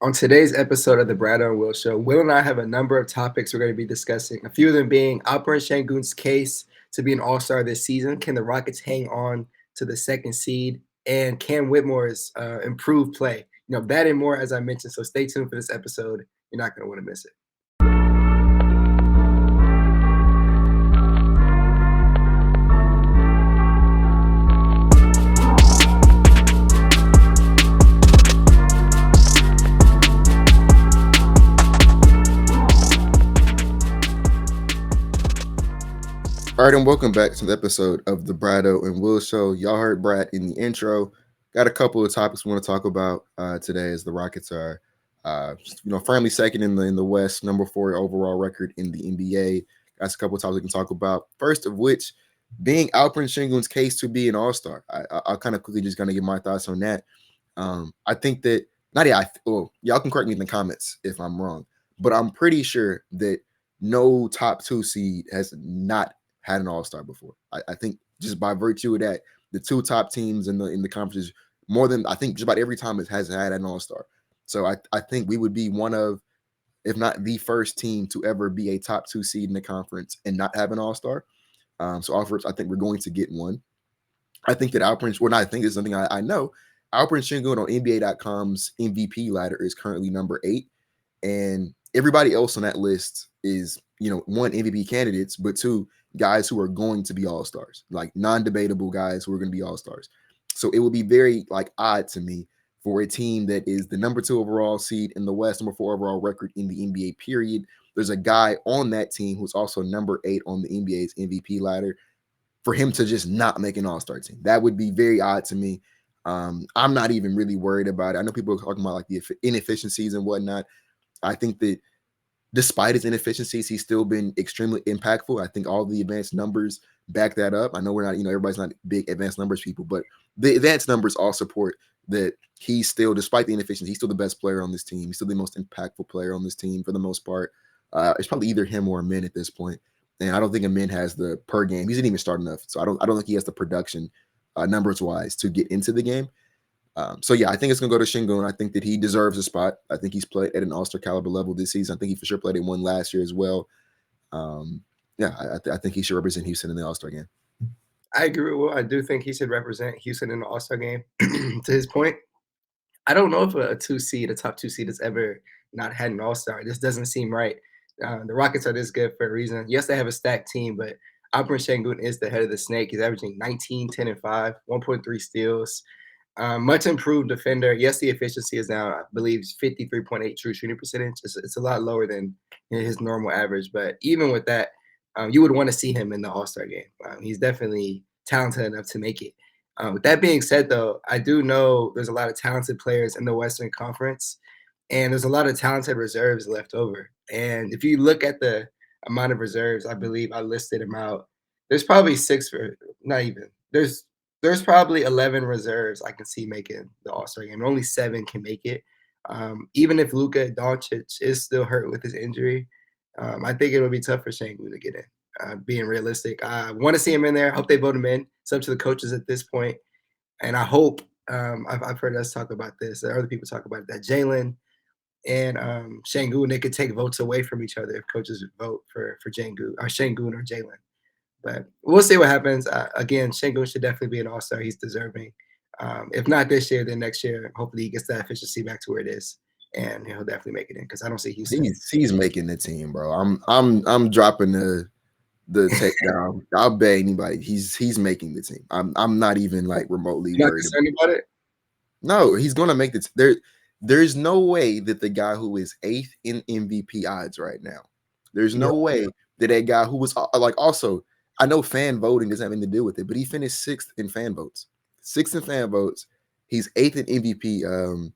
On today's episode of the Bradeaux and Will Show, Will and I have a number of topics we're going to be discussing. A few of them being Alperen Şengün's case to be an All-Star this season. Can the Rockets hang on to the second seed? And can Whitmore's improved play? That and more, as I mentioned. So stay tuned for this episode. You're not going to want to miss it. All right, and welcome back to the episode of the Bradeaux and Will Show. Y'all heard Brad in the intro. Got a couple of topics we want to talk about today, as the Rockets are, firmly second in the West, number 4 overall record in the NBA. Got a couple of topics we can talk about. First of which, being Alperen Şengün's case to be an All-Star. I'll kind of quickly just kind of give my thoughts on that. I think that y'all can correct me in the comments if I'm wrong, but I'm pretty sure that no top 2 seed has not had an All-Star before. I think just by virtue of that, the 2 top teams in the conferences, more than I think just about every time it has had an All-Star. So I think we would be one of, if not the first team to ever be a top 2 seed in the conference and not have an All-Star. So offers, I think we're going to get one. I think that this is something I know. Alperen Şengün on NBA.com's MVP ladder is currently number 8, and everybody else on that list is, one, MVP candidates, but 2, guys who are going to be All-Stars, like non-debatable guys who are going to be All-Stars. So it would be very odd to me for a team that is the number 2 overall seed in the West, number 4 overall record in the NBA period. There's a guy on that team who's also number 8 on the NBA's MVP ladder, for him to just not make an All-Star team. That would be very odd to me. I'm not even really worried about it. I know people are talking about the inefficiencies and whatnot. I think that despite his inefficiencies, he's still been extremely impactful. I think all the advanced numbers back that up. I know we're not, everybody's not big advanced numbers people, but the advanced numbers all support that he's still, despite the inefficiencies, he's still the best player on this team. He's still the most impactful player on this team for the most part. It's probably either him or Amin at this point. And I don't think Amin has the per game. He didn't even start enough. So I don't think he has the production numbers wise to get into the game. So yeah, I think it's gonna go to Şengün. I think that he deserves a spot. I think he's played at an All-Star caliber level this season. I think he for sure played at one last year as well. I think he should represent Houston in the All-Star game. I agree with Will. I do think he should represent Houston in the All-Star game. To his point, I don't know if a top 2 seed has ever not had an All-Star. This doesn't seem right. The Rockets are this good for a reason. Yes, they have a stacked team, but Alperen Şengün is the head of the snake. He's averaging 19, 10, and 5, 1.3 steals. Much improved defender. Yes, the efficiency is now, I believe, 53.8 true shooting percentage. It's a lot lower than his normal average. But even with that, you would want to see him in the All-Star game. He's definitely talented enough to make it. With that being said, though, I do know there's a lot of talented players in the Western Conference, and there's a lot of talented reserves left over. And if you look at the amount of reserves, I believe I listed them out. There's probably 6 for not even. There's probably 11 reserves I can see making the All-Star game. Only 7 can make it. Even if Luka Doncic is still hurt with his injury, I think it'll be tough for Şengün to get in. Being realistic, I want to see him in there. I hope they vote him in. It's up to the coaches at this point. And I hope, I've heard us talk about this, other people talk about it, that Jalen and Şengün, they could take votes away from each other if coaches vote for Şengün or Jalen. But we'll see what happens. Again, Şengün should definitely be an All-Star. He's deserving. If not this year, then next year. Hopefully, he gets that efficiency back to where it is, and he'll definitely make it in. Because I don't see Houston. He's making the team, bro. I'm dropping the take down. I'll bet anybody he's making the team. I'm not even remotely worried about it. No, he's gonna make the There's no way that the guy who is 8th in MVP odds right now. There's no way that guy who was also. I know fan voting doesn't have anything to do with it, but he finished 6th in fan votes. 6th in fan votes. He's 8th in MVP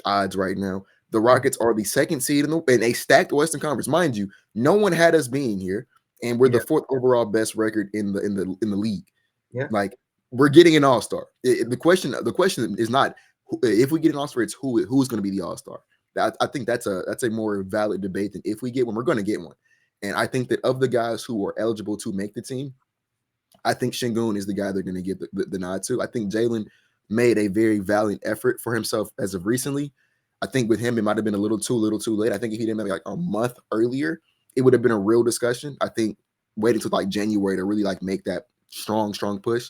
odds right now. The Rockets are the 2nd seed in a stacked Western Conference. Mind you, no one had us being here, and we're the 4th overall best record in the league. Yeah, we're getting an All-Star. The question is not if we get an All-Star, it's who's going to be the All-Star. I think that's a more valid debate than if we get one. We're going to get one. And I think that of the guys who are eligible to make the team, I think Şengün is the guy they're going to give the nod to. I think Jalen made a very valiant effort for himself as of recently. I think with him, it might have been a little too late. I think if he didn't maybe like a month earlier, it would have been a real discussion. I think waiting till like January to really like make that strong push,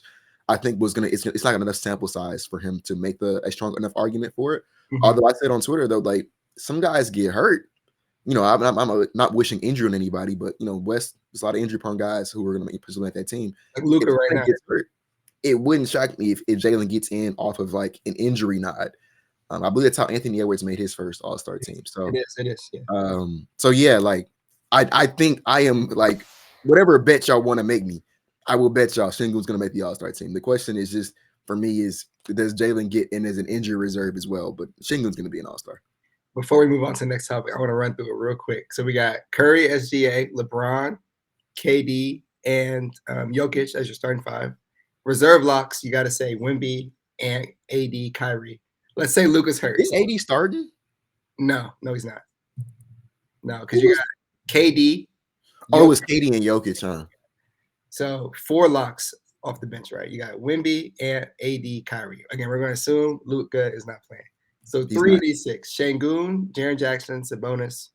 I think it's not enough sample size for him to make a strong enough argument for it. Although I said on Twitter though, like some guys get hurt. I'm not wishing injury on anybody, but West, there's a lot of injury prone guys who are going to be presumably at that team. Like Luka right now gets hurt. It wouldn't shock me if Jalen gets in off of like an injury nod. I believe that's how Anthony Edwards made his first All-Star team. So it is. Yeah. So yeah, like I think I am like whatever bet y'all want to make me, I will bet y'all Şengün's going to make the All-Star team. The question is just for me is does Jalen get in as an injury reserve as well? But Şengün's going to be an All-Star. Before we move on to the next topic, I want to run through it real quick. So we got Curry, SGA, LeBron, KD, and Jokic as your starting five. Reserve locks, you got to say Wemby and AD, Kyrie. Let's say Luka's hurt. Is AD starting? No, he's not. No, because you got KD. Oh, it's KD and Jokic, huh? So 4 locks off the bench, right? You got Wemby and AD, Kyrie. Again, we're going to assume Luka is not playing. So 3d6: Şengün, Jaren Jackson, Sabonis,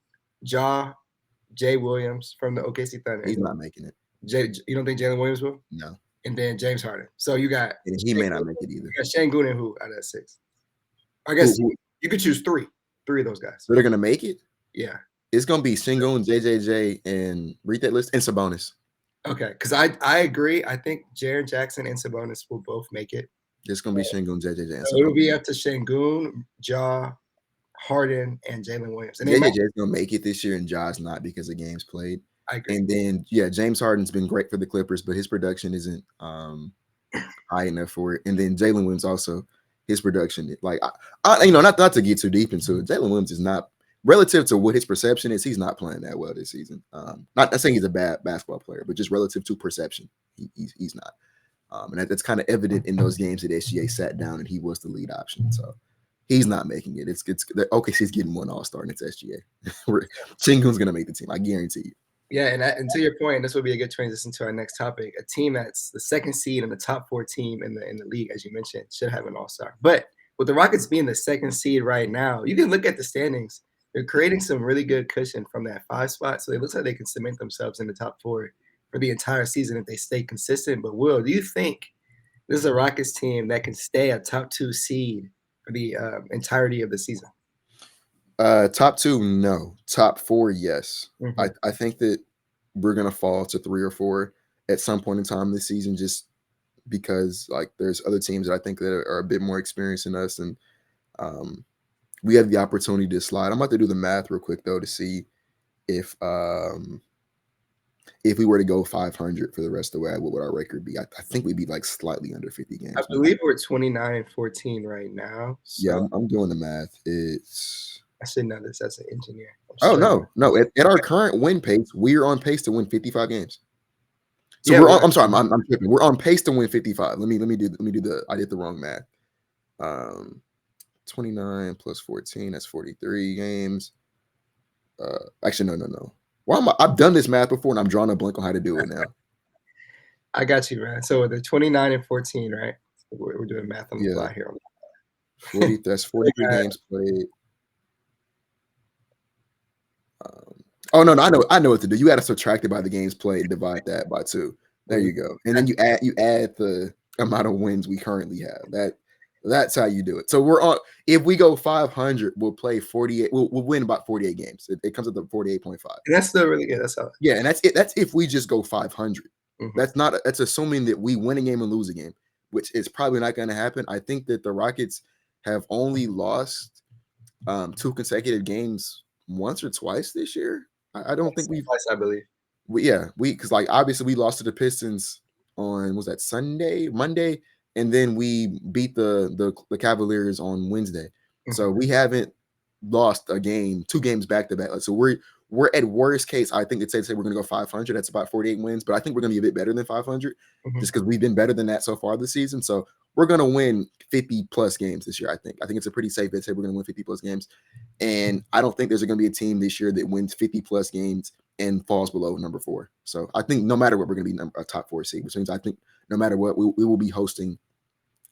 Jay Williams from the OKC Thunder. He's not making it. You don't think Jalen Williams will? No. And then James Harden. So you got. And he may not make it either. You got Şengün and who out of that 6? I guess you could choose 3 of those guys. So they're gonna make it. Yeah. It's gonna be Şengün, JJJ, and read that list, and Sabonis. Okay, because I agree. I think Jaren Jackson and Sabonis will both make it. It's gonna be Şengün, JJJ, and so it'll be up to Şengün, Harden, and Jalen Williams. And JJJ is gonna make it this year, and Ja's not because of games played. I agree. And then James Harden's been great for the Clippers, but his production isn't high enough for it. And then Jalen Williams also, his production, like not to get too deep into it. Jalen Williams is not relative to what his perception is. He's not playing that well this season. Not saying he's a bad basketball player, but just relative to perception, he's not. And that's kind of evident in those games that SGA sat down and he was the lead option. So he's not making it. It's OKC's getting one All-Star and it's SGA. Şengün's gonna make the team. I guarantee you. Yeah, and to your point, this would be a good transition to our next topic. A team that's the second seed and the top 4 team in the league, as you mentioned, should have an All-Star. But with the Rockets being the second seed right now, you can look at the standings. They're creating some really good cushion from that 5 spot. So it looks like they can cement themselves in the top 4 for the entire season if they stay consistent. But Will, do you think this is a Rockets team that can stay a top 2 seed for the entirety of the season? Top 2, no. Top 4, yes. Mm-hmm. I think that we're gonna fall to 3 or 4 at some point in time this season, just because like there's other teams that I think that are a bit more experienced than us, and we have the opportunity to slide. I'm about to do the math real quick though to see if we were to go 500 for the rest of the way, what would our record be? I think we'd be like slightly under 50 games. I believe we're 29-14 right now. So yeah, I'm doing the math. I should know this as an engineer. Oh no! At our current win pace, we're on pace to win 55 games. So yeah, I'm sorry, I'm tripping. We're on pace to win 55. Let me do the. I did the wrong math. 29 plus 14, that's 43 games. Actually, no. Well, I've done this math before, and I'm drawing a blank on how to do it now. I got you, man. So they're 29-14, right? We're doing math on the fly here. 40. That's 43 games played. Oh no, I know what to do. You got to subtract it by the games played, divide that by 2. There you go, and then you add the amount of wins we currently have. That's how you do it. So we're on. If we go 500, we'll play 48. We'll win about 48 games. It comes up to 48.5. And that's still really good. That's how. Yeah, and that's it. That's if we just go 500. Mm-hmm. That's assuming that we win a game and lose a game, which is probably not going to happen. I think that the Rockets have only lost 2 consecutive games once or twice this year. I don't think we've twice, I believe. Because like obviously we lost to the Pistons on Monday, and then we beat the Cavaliers on Wednesday. Mm-hmm. So we haven't lost 2 games back to back. So we're at worst case, I think it's safe to say we're going to go 500. That's about 48 wins, but I think we're going to be a bit better than 500 just because we've been better than that so far this season. So we're going to win 50 plus games this year. I think it's a pretty safe bet to say we're going to win 50 plus games. And I don't think there's going to be a team this year that wins 50 plus games and falls below number 4. So I think no matter what, we're going to be a top 4 seed, which means I think no matter what, we will be hosting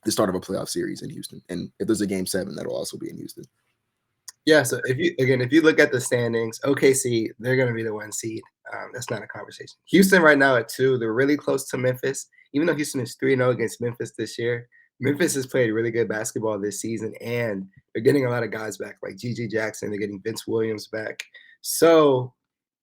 the start of a playoff series in Houston. And if there's a game 7, that'll also be in Houston. Yeah, so if you look at the standings, OKC, they're gonna be the 1 seed. That's not a conversation. Houston right now at 2, they're really close to Memphis. Even though Houston is 3-0 against Memphis this year, Memphis has played really good basketball this season, and they're getting a lot of guys back, like GG Jackson, they're getting Vince Williams back. So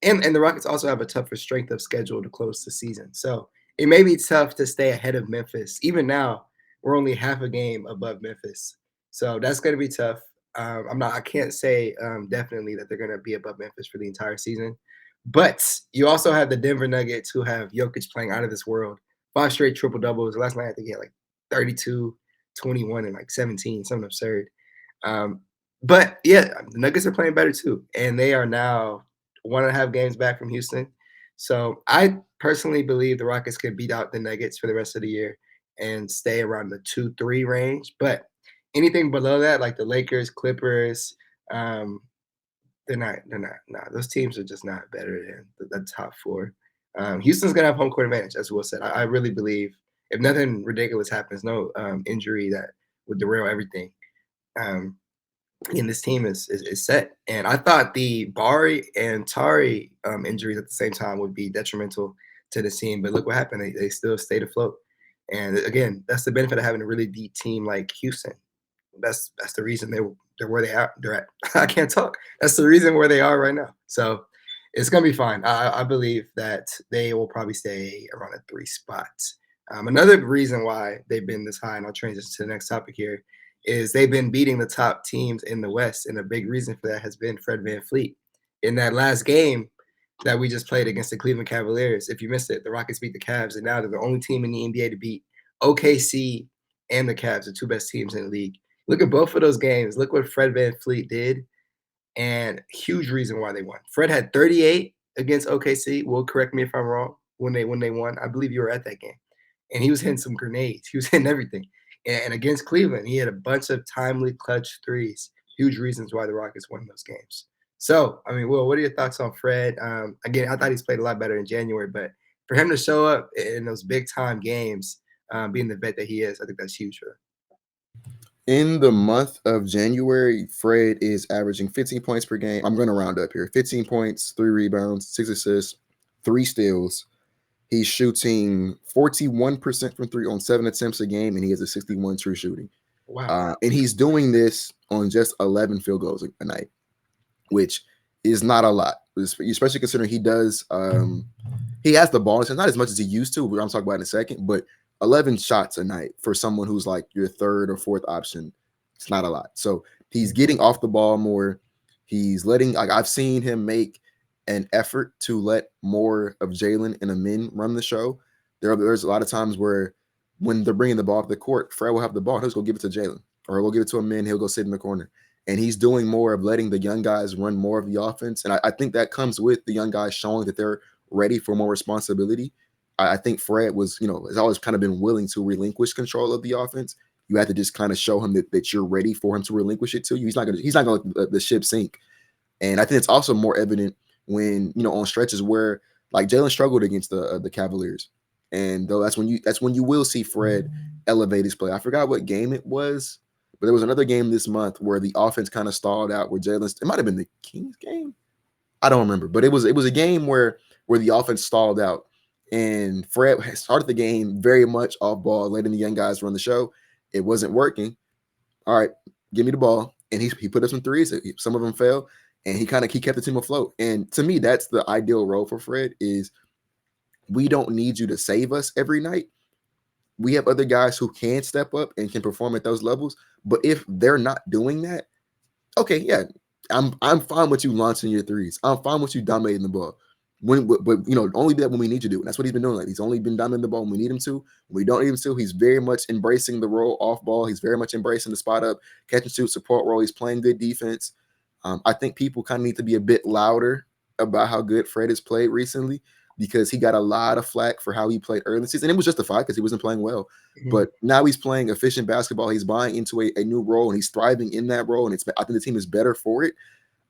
and the Rockets also have a tougher strength of schedule to close the season. So it may be tough to stay ahead of Memphis. Even now, we're only half a game above Memphis. So that's gonna be tough. I can't say definitely that they're going to be above Memphis for the entire season. But you also have the Denver Nuggets who have Jokic playing out of this world. 5 straight triple doubles. Last night, I think he had like 32, 21, and like 17, something absurd. But yeah, the Nuggets are playing better too. And they are now 1.5 games back from Houston. So I personally believe the Rockets can beat out the Nuggets for the rest of the year and stay around the 2-3 range. But anything below that, like the Lakers, Clippers, um, they're not. Nah, those teams are just not better than the top four. Houston's gonna have home court advantage, as Will said. I really believe if nothing ridiculous happens, no injury that would derail everything. Um, and this team is set. And I thought the Bari and Tari injuries at the same time would be detrimental to the team, but look what happened. They still stayed afloat. And again, that's the benefit of having a really deep team like Houston. That's the reason they're where they are. They're at. I can't talk. That's the reason where they are right now. So it's gonna be fine. I believe that they will probably stay around a 3 spot. Another reason why they've been this high, and I'll transition to the next topic here, is they've been beating the top teams in the West, and a big reason for that has been Fred VanVleet. In that last game that we just played against the Cleveland Cavaliers, if you missed it, the Rockets beat the Cavs, and now they're the only team in the NBA to beat OKC and the Cavs, the 2 best teams in the league. Look at both of those games. Look what Fred VanVleet did, and huge reason why they won. Fred had 38 against OKC. Will correct me if I'm wrong. When they won, I believe you were at that game, and he was hitting some grenades. He was hitting everything. And against Cleveland, he had a bunch of timely clutch threes. Huge reasons why the Rockets won those games. So, I mean, Will, what are your thoughts on Fred? Again, I thought he's played a lot better in January, but for him to show up in those big time games, being the vet that he is, I think that's huge for them. In the month of January, Fred is averaging 15 points per game. I'm going to round up here. 15 points, 3 rebounds, 6 assists, 3 steals. He's shooting 41% from 3 on 7 attempts a game, and he has a 61 true shooting. Wow. And he's doing this on just 11 field goals a night, which is not a lot, especially considering he does he has the ball. It's not as much as he used to, but I'm talking about in a second, but 11 shots a night for someone who's like your third or fourth option, it's not a lot. So he's getting off the ball more. He's letting, like, I've seen him make an effort to let more of Jalen and Amin run the show. There's a lot of times where when they're bringing the ball up the court, Fred will have the ball. He'll just go give it to Jalen, or he'll give it to Amin. He'll go sit in the corner. And he's doing more of letting the young guys run more of the offense. And I think that comes with the young guys showing that they're ready for more responsibility. I think Fred was, has always kind of been willing to relinquish control of the offense. You have to just kind of show him that you're ready for him to relinquish it to you. He's not gonna let the ship sink. And I think it's also more evident when, on stretches where like Jalen struggled against the Cavaliers. And though that's when you will see Fred elevate his play. I forgot what game it was, but there was another game this month where the offense kind of stalled out, where it might have been the Kings game. I don't remember, but it was a game where the offense stalled out, and Fred started the game very much off ball, letting the young guys run the show. It wasn't working. All right, give me the ball, and he put up some threes. Some of them fell, and he kept the team afloat. And to me, that's the ideal role for Fred. Is we don't need you to save us every night. We have other guys who can step up and can perform at those levels. But if they're not doing that, okay, yeah, I'm fine with you launching your threes. I'm fine with you dominating the ball. But only that when we need you to do. And that's what he's been doing. Like, he's only been dominating the ball when we need him to. When we don't need him to, he's very much embracing the role off ball. He's very much embracing the spot up, catch and shoot, support role. He's playing good defense. I think people kind of need to be a bit louder about how good Fred has played recently, because he got a lot of flack for how he played early in the season. It was justified because he wasn't playing well. Mhm. But now he's playing efficient basketball. He's buying into a new role, and he's thriving in that role. And I think the team is better for it.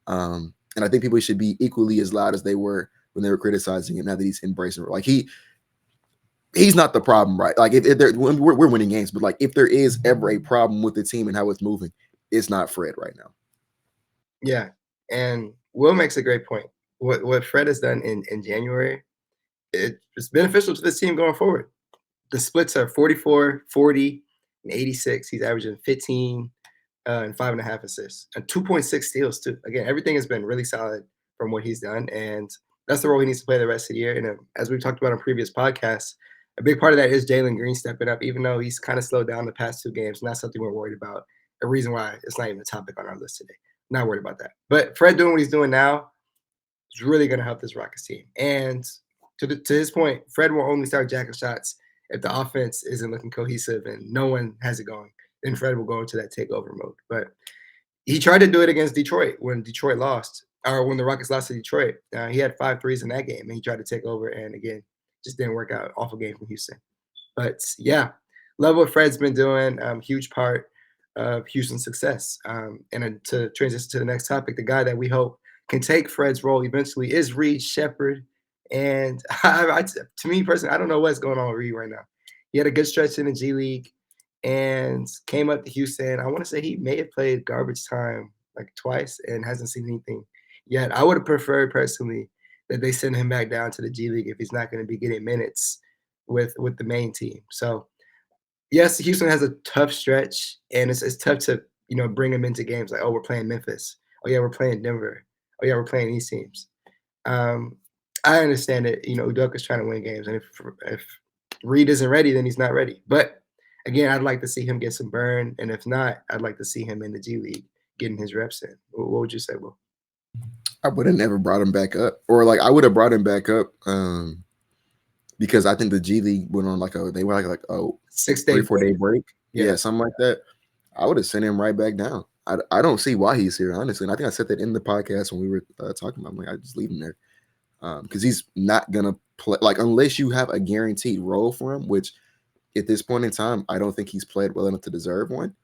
And I think people should be equally as loud as they were when they were criticizing him, now that he's embracing it. Like, he's not the problem, right? Like, we're winning games, but like, if there is ever a problem with the team and how it's moving, it's not Fred right now. Yeah, and Will makes a great point. What Fred has done in January, it's beneficial to this team going forward. The splits are 44, 40, and 86. He's averaging 15 and 5.5 assists and 2.6 steals too. Again, everything has been really solid from what he's done, and that's the role he needs to play the rest of the year. And as we've talked about on previous podcasts, a big part of that is Jalen Green stepping up, even though he's kind of slowed down the past 2 games. Not something we're worried about. A reason why it's not even a topic on our list today. Not worried about that. But Fred doing what he's doing now is really going to help this Rockets team. And to his point, Fred will only start jacking shots if the offense isn't looking cohesive and no one has it going. Then Fred will go into that takeover mode. But he tried to do it against Detroit when Detroit lost, or when the Rockets lost to Detroit. He had 5 threes in that game, and he tried to take over, and again, just didn't work out. Awful game from Houston. But yeah, love what Fred's been doing. Huge part of Houston's success. And to transition to the next topic, the guy that we hope can take Fred's role eventually is Reed Sheppard. And to me personally, I don't know what's going on with Reed right now. He had a good stretch in the G League and came up to Houston. I want to say he may have played garbage time like twice and hasn't seen anything yet. I would have preferred personally that they send him back down to the G League if he's not going to be getting minutes with the main team. So yes, Houston has a tough stretch, and it's tough to bring him into games like, oh, we're playing Memphis. Oh yeah, we're playing Denver. Oh yeah, we're playing these teams. Um, I understand it. Udoka's trying to win games, and if Reed isn't ready, then he's not ready. But again, I'd like to see him get some burn, and if not, I'd like to see him in the G League getting his reps in. What would you say, Will? I would have never brought him back up, or like I would have brought him back up because I think the G League went on they were like 6 day 3-4 day break, Yeah. something like that. I would have sent him right back down. I don't see why he's here, honestly. And I think I said that in the podcast when we were talking about him. Like, I just leave him there because he's not gonna play unless you have a guaranteed role for him. Which at this point in time, I don't think he's played well enough to deserve one.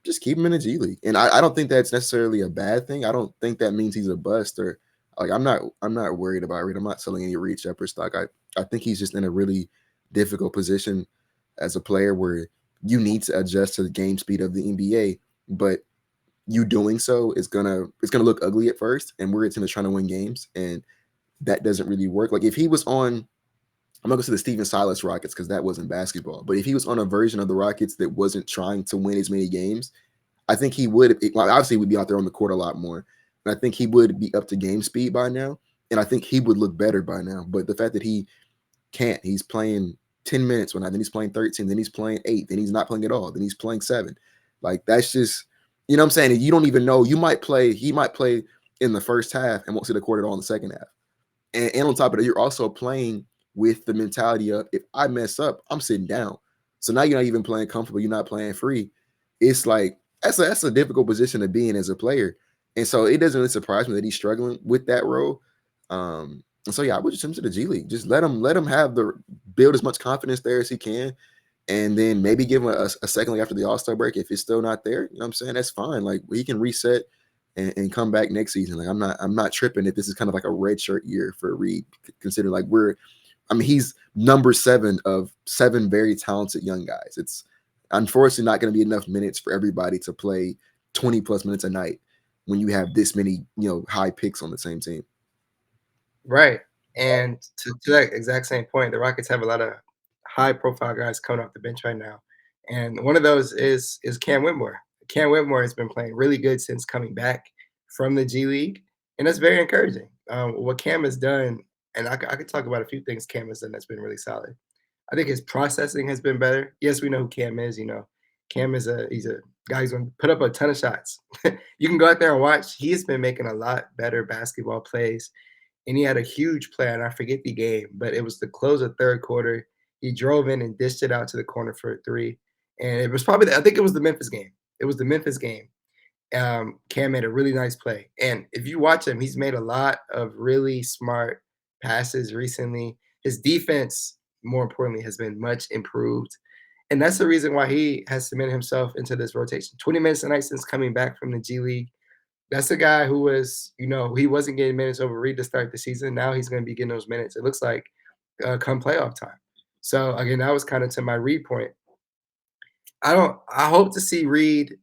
Just keep him in the G League, and I don't think that's necessarily a bad thing. I don't think that means he's a bust or I'm not worried about Reed. I'm not selling any Reed Sheppard stock. I think he's just in a really difficult position as a player where you need to adjust to the game speed of the NBA, but you doing so is gonna look ugly at first, and we're a team that's trying to win games, and that doesn't really work. Like if he was on, I'm not gonna say the Steven Silas Rockets because that wasn't basketball, but if he was on a version of the Rockets that wasn't trying to win as many games, I think he would. Obviously, we'd be out there on the court a lot more, and I think he would be up to game speed by now, and I think he would look better by now. But the fact that he can't, he's playing 10 minutes one night, then he's playing 13, then he's playing 8, then he's not playing at all, then he's playing 7. Like that's just, what I'm saying? And you don't even know. He might play in the first half and won't see the court at all in the second half. And on top of that, you're also playing with the mentality of if I mess up, I'm sitting down. So now you're not even playing comfortable. You're not playing free. It's like that's a difficult position to be in as a player. And so it doesn't really surprise me that he's struggling with that role. And so yeah, I would just send him to the G League. Just let him have build as much confidence there as he can, and then maybe give him a second league after the All-Star break. If it's still not there, you know what I'm saying? That's fine. Like he can reset and come back next season. Like I'm not tripping if this is kind of like a red shirt year for Reed, considering like he's number 7 of 7 very talented young guys. It's unfortunately not going to be enough minutes for everybody to play 20 plus minutes a night when you have this many, high picks on the same team. Right. And to that exact same point, the Rockets have a lot of high profile guys coming off the bench right now. And one of those is Cam Whitmore. Cam Whitmore has been playing really good since coming back from the G League. And that's very encouraging. What Cam has done, and I could talk about a few things Cam has done that's been really solid. I think his processing has been better. Yes, we know who Cam is. Cam he's a guy who's going to put up a ton of shots. You can go out there and watch. He's been making a lot better basketball plays, and he had a huge play, and I forget the game, but it was the close of third quarter. He drove in and dished it out to the corner for a 3, and it was probably I think it was the Memphis game. It was the Memphis game. Cam made a really nice play, and if you watch him, he's made a lot of really smart passes recently. His defense, more importantly, has been much improved, and that's the reason why he has cemented himself into this rotation. 20 minutes a night since coming back from the G League. That's a guy who was, he wasn't getting minutes over Reed to start the season. Now he's going to be getting those minutes. It looks like come playoff time. So again, that was kind of to my Reed point. I hope to see Reed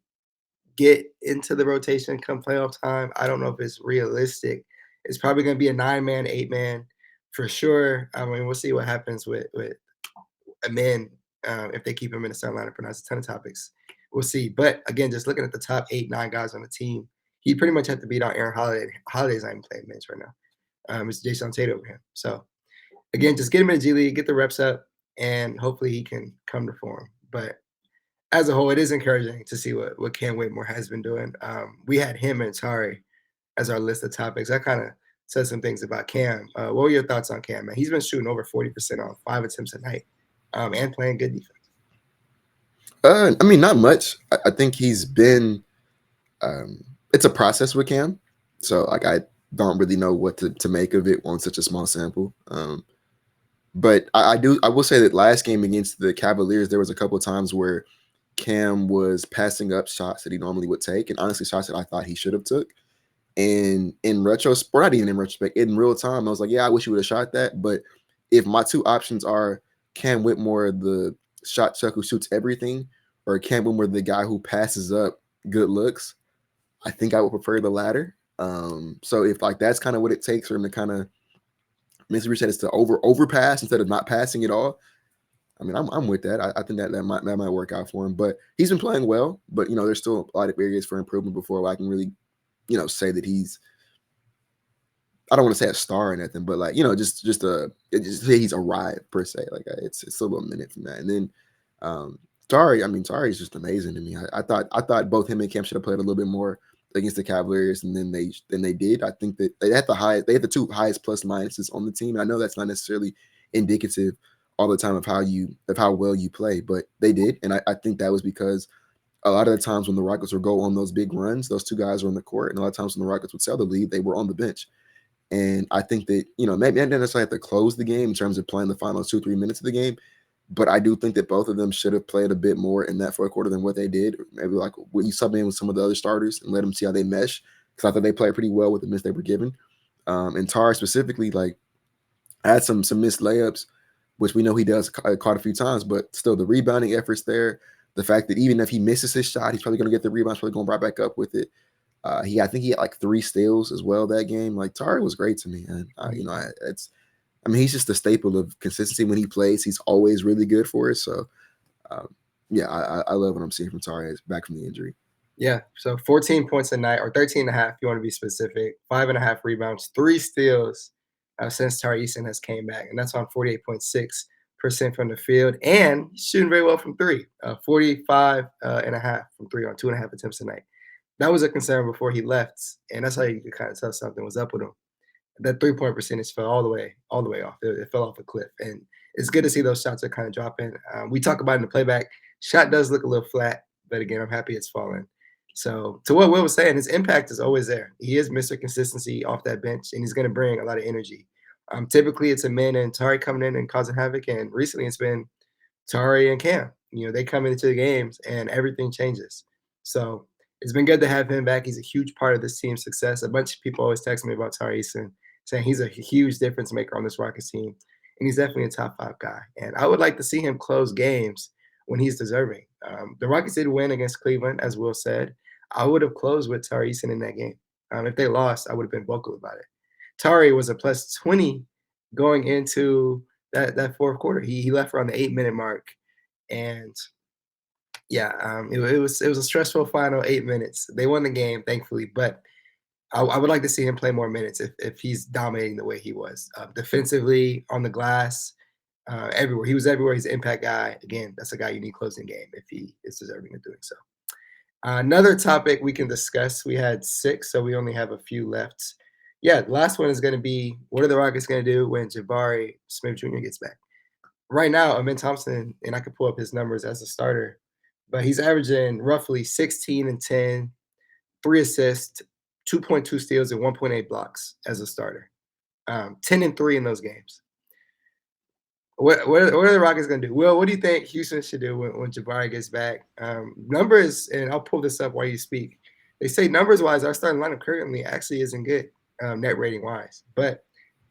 get into the rotation come playoff time. I don't know if it's realistic. It's probably going to be a 9-man, 8-man for sure. I mean, we'll see what happens with a man if they keep him in the starting lineup. Pronounce a ton of topics. We'll see. But again, just looking at the top 8, 9 guys on the team, he pretty much had to beat out Aaron Holiday. Holiday's not even playing minutes right now. It's Jason Tatum over him. So again, just get him in the G League, get the reps up, and hopefully he can come to form. But as a whole, it is encouraging to see what Cam Whitmore has been doing. We had him and Tari as our list of topics. That kind of says some things about Cam. What were your thoughts on Cam, man? He's been shooting over 40% on 5 attempts a night and playing good defense. I mean, not much. I think he's been it's a process with Cam. So like I don't really know what to make of it on such a small sample. But I will say that last game against the Cavaliers, there was a couple of times where Cam was passing up shots that he normally would take, and honestly shots that I thought he should have took. And in retrospect, not even in retrospect, in real time, I was like, yeah, I wish he would have shot that. But if my two options are Cam Whitmore, the shot chuck who shoots everything, or Cam Whitmore, the guy who passes up good looks, I think I would prefer the latter. So if like that's kind of what it takes for him to kind of Mr. said is to overpass instead of not passing at all. I mean, I'm with that. I think that might work out for him. But he's been playing well. But there's still a lot of areas for improvement before I can really, say that he's. I don't want to say a star or nothing, but like just say he's arrived per se. Like it's still a minute from that. And then Tari, I mean, Tari is just amazing to me. I thought both him and Cam should have played a little bit more against the Cavaliers, and then they did. I think that they had the two highest plus minuses on the team. I know that's not necessarily indicative all the time of how well you play, but they did, and I think that was because a lot of the times when the Rockets would go on those big runs, those two guys were on the court, and a lot of times when the Rockets would sell the lead, they were on the bench. And I think that maybe I didn't necessarily have to close the game in terms of playing the final 2-3 minutes of the game. But I do think that both of them should have played a bit more in that fourth quarter than what they did. Maybe like when you sub in with some of the other starters and let them see how they mesh, because I thought they played pretty well with the minutes they were given. And Tari specifically, like, had some missed layups, which we know he does caught a few times, but still the rebounding efforts there. The fact that even if he misses his shot, he's probably going to get the rebound, probably going right back up with it. I think he had like 3 steals as well that game. Like Tari was great to me, and I mean, he's just a staple of consistency when he plays. He's always really good for it. So, yeah, I love what I'm seeing from Tari back from the injury. Yeah, so 14 points a night, or 13 and a half, if you want to be specific, 5.5 rebounds, 3 steals since Tari Eason has came back, and that's on 48.6% from the field, and he's shooting very well from 3, 45 and a half from 3 on 2.5 attempts a night. That was a concern before he left, and that's how you could kind of tell something was up with him. That 3-point percentage fell all the way off. It fell off a cliff, and it's good to see those shots are kind of dropping. We talk about it in the playback. Shot does look a little flat, but again, I'm happy it's falling. So to what Will was saying, his impact is always there. He is Mr. Consistency off that bench, and he's going to bring a lot of energy. Typically, it's a Min and Tari coming in and causing havoc, and recently it's been Tari and Cam. They come into the games, and everything changes. So it's been good to have him back. He's a huge part of this team's success. A bunch of people always text me about Tari Eason, saying he's a huge difference maker on this Rockets team, and he's definitely a top 5 guy. And I would like to see him close games when he's deserving. The Rockets did win against Cleveland, as Will said. I would have closed with Tari Eason in that game. If they lost, I would have been vocal about it. Tari was a plus 20 going into that fourth quarter. He left around the 8-minute mark, and yeah, it was a stressful final 8 minutes. They won the game, thankfully, but I would like to see him play more minutes if he's dominating the way he was. Defensively, on the glass, everywhere. He was everywhere. He's an impact guy. Again, that's a guy you need closing game if he is deserving of doing so. Another topic we can discuss. We had 6, so we only have a few left. Yeah, the last one is going to be, what are the Rockets going to do when Jabari Smith Jr. gets back? Right now, Amin Thompson, and I could pull up his numbers as a starter, but he's averaging roughly 16 and 10, 3 assists, 2.2 steals, and 1.8 blocks as a starter. 10 and 3 in those games. What are the Rockets going to do? Will, what do you think Houston should do when Jabari gets back? Numbers, and I'll pull this up while you speak. They say numbers-wise, our starting lineup currently actually isn't good, net rating-wise. But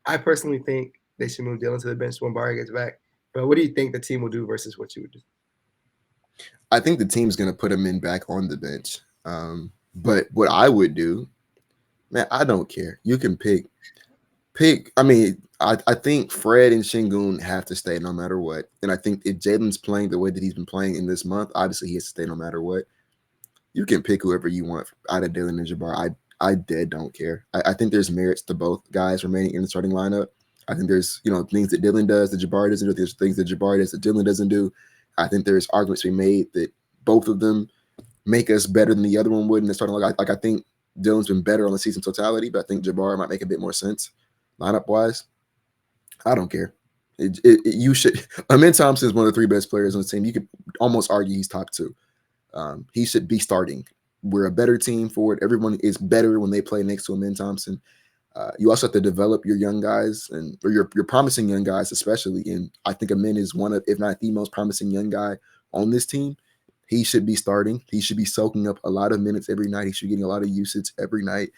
I personally think they should move Dylan to the bench when Jabari gets back. But what do you think the team will do versus what you would do? I think the team's going to put him back on the bench. But what I would do, man, I don't care. You can pick. I mean, I think Fred and Şengün have to stay no matter what. And I think if Jalen's playing the way that he's been playing in this month, obviously he has to stay no matter what. You can pick whoever you want out of Dylan and Jabbar. I dead don't care. I think there's merits to both guys remaining in the starting lineup. I think there's things that Dylan does that Jabari doesn't do. There's things that Jabari does that Dylan doesn't do. I think there's arguments to be made that both of them make us better than the other one would in the starting lineup. Like I think Dylan's been better on the season totality, but I think Jabari might make a bit more sense lineup wise. I don't care. You should. Amin Thompson is one of the 3 best players on the team. You could almost argue he's top 2. He should be starting. We're a better team for it. Everyone is better when they play next to Amin Thompson. You also have to develop your young guys or your promising young guys, especially. And I think Amin is one of, if not the most promising young guy on this team. He should be starting. He should be soaking up a lot of minutes every night. He should be getting a lot of usage every night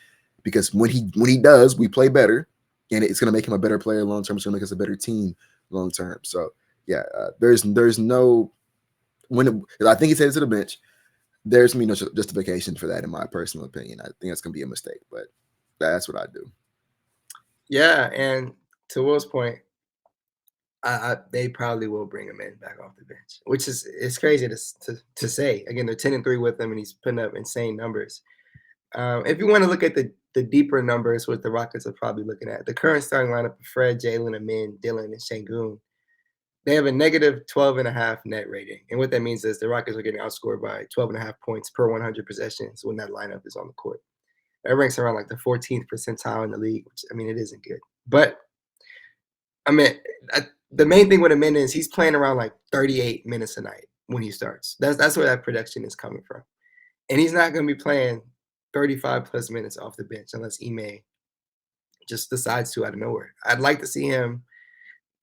because when he does, we play better, and it's going to make him a better player long term. It's going to make us a better team long term. So yeah, there's no I think he said it to the bench. There's no justification for that in my personal opinion. I think that's going to be a mistake, but that's what I do. Yeah, and to Will's point, they probably will bring him in back off the bench, which is it's crazy to say. Again, they're 10-3 with him, and he's putting up insane numbers. If you want to look at the deeper numbers, what the Rockets are probably looking at, the current starting lineup of Fred, Jalen, Amin, Dylan, and Şengün, they have a negative 12.5 net rating. And what that means is the Rockets are getting outscored by 12.5 points per 100 possessions when that lineup is on the court. That ranks around like the 14th percentile in the league, which, I mean, it isn't good. But, I mean, the main thing with Amin is he's playing around like 38 minutes a night when he starts. That's where that production is coming from. And he's not going to be playing 35 plus minutes off the bench unless Ime just decides to out of nowhere. I'd like to see him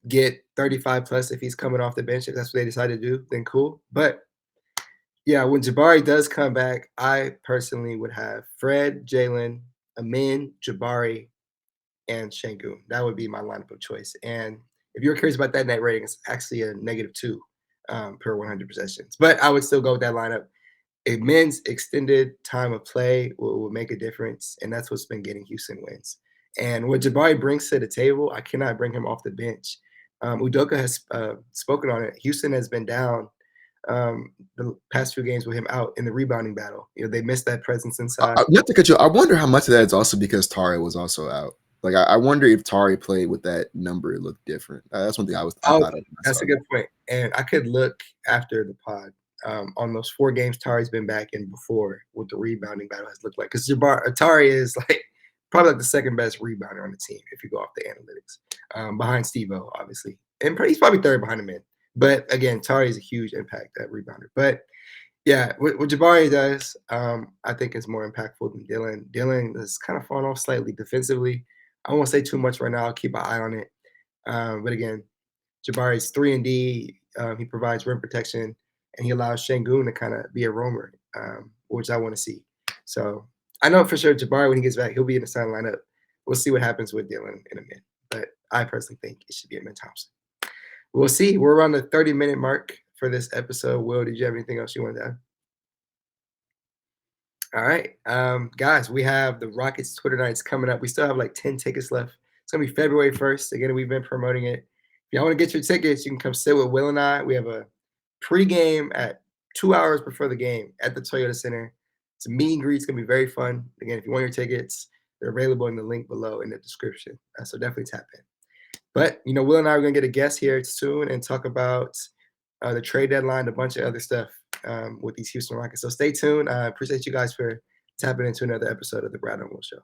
get 35 plus if he's coming off the bench. If that's what they decide to do, then cool. But yeah, when Jabari does come back, I personally would have Fred, Jalen, Amin, Jabari, and Şengün. That would be my lineup of choice. And if you're curious about that net rating, it's actually a -2 per 100 possessions. But I would still go with that lineup. Men's extended time of play will make a difference, and that's what's been getting Houston wins. And what Jabari brings to the table, I cannot bring him off the bench. Udoka has spoken on it. Houston has been down the past few games with him out in the rebounding battle. They missed that presence inside. Not to cut you. I wonder how much of that is also because Tari was also out. Like I wonder if Tari played with that number, it looked different. That's one thing I thought of. That's a good point. And I could look after the pod on those 4 games Tari's been back in before what the rebounding battle has looked like. Because Tari is like probably like the second best rebounder on the team if you go off the analytics, behind Steve-O, obviously. And he's probably 3rd behind him in. But again, Tari is a huge impact at rebounder. But yeah, what Jabari does, I think is more impactful than Dylan. Dylan is kind of falling off slightly defensively. I won't say too much right now. I'll keep an eye on it. But again, Jabari's 3-and-D. He provides rim protection, and he allows Şengün to kind of be a roamer, which I want to see. So I know for sure Jabari, when he gets back, he'll be in the starting lineup. We'll see what happens with Dylan in a minute. But I personally think it should be Amin Thompson. We'll see. We're around the 30-minute mark for this episode. Will, did you have anything else you wanted to add? All right. Guys, we have the Rockets Twitter nights coming up. We still have like 10 tickets left. It's going to be February 1st. Again, we've been promoting it. If y'all want to get your tickets, you can come sit with Will and I. We have a pregame at 2 hours before the game at the Toyota Center. It's a meet and greet. It's going to be very fun. Again, if you want your tickets, they're available in the link below in the description. So definitely tap in. But, Will and I are going to get a guest here soon and talk about the trade deadline, a bunch of other stuff with these Houston Rockets. So stay tuned. I appreciate you guys for tapping into another episode of the Bradeaux and Will Show.